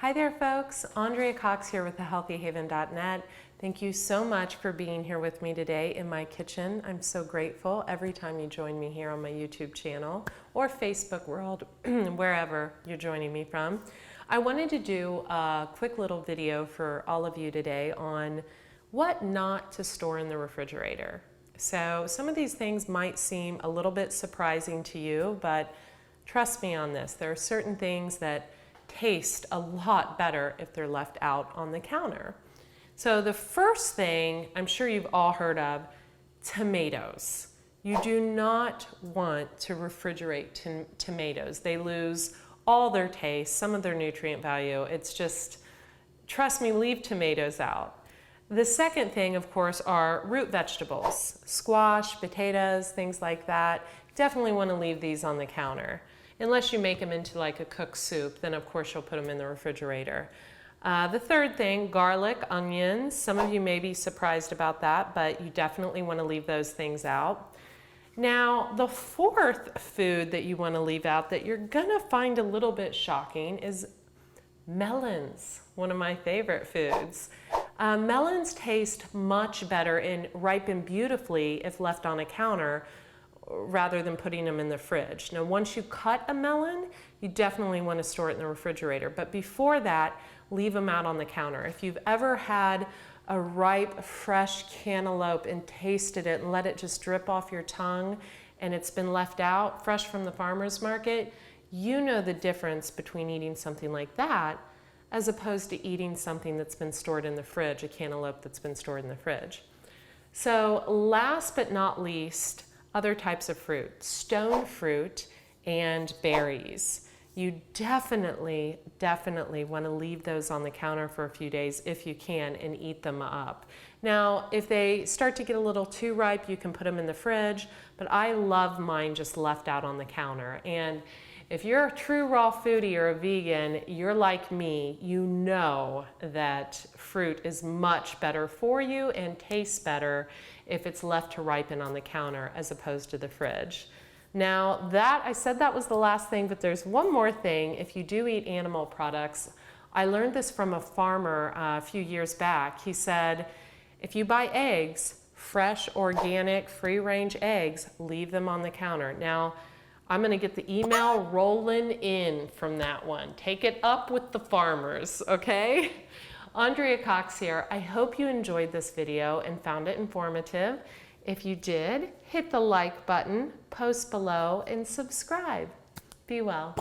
Hi there folks, Andrea Cox here with thehealthyhaven.net. Thank you so much for being here with me today in my kitchen. I'm so grateful every time you join me here on my YouTube channel or Facebook world, wherever you're joining me from. I wanted to do a quick little video for all of you today on what not to store in the refrigerator. So some of these things might seem a little bit surprising to you, but trust me on this. There are certain things that taste a lot better if they're left out on the counter. So the first thing I'm sure you've all heard of, tomatoes. You do not want to refrigerate tomatoes. They lose all their taste, some of their nutrient value. It's just, trust me, leave tomatoes out. The second thing, of course, are root vegetables, squash, potatoes, things like that. Definitely want to leave these on the counter. Unless you make them into like a cooked soup, then of course you'll put them in the refrigerator. The third thing, garlic, onions. Some of you may be surprised about that, but you definitely want to leave those things out. Now, the fourth food that you want to leave out that you're gonna find a little bit shocking is melons, one of my favorite foods. Melons taste much better and ripen beautifully if left on a counter rather than putting them in the fridge. Now, once you cut a melon, you definitely want to store it in the refrigerator. But before that, leave them out on the counter. If you've ever had a ripe, fresh cantaloupe and tasted it and let it just drip off your tongue and it's been left out fresh from the farmer's market, you know the difference between eating something like that as opposed to eating something that's been stored in the fridge, a cantaloupe that's been stored in the fridge. So last but not least, other types of fruit, stone fruit and berries. You definitely want to leave those on the counter for a few days if you can and eat them up. Now, if they start to get a little too ripe, you can put them in the fridge, but I love mine just left out on the counter. And if you're a true raw foodie or a vegan, you're like me, you know that fruit is much better for you and tastes better if it's left to ripen on the counter as opposed to the fridge. Now I said that was the last thing, but there's one more thing. If you do eat animal products, I learned this from a farmer a few years back. He said, if you buy eggs, fresh, organic, free-range eggs, leave them on the counter. Now, I'm gonna get the email rolling in from that one. Take it up with the farmers, okay? Andrea Cox here. I hope you enjoyed this video and found it informative. If you did, hit the like button, post below, and subscribe. Be well.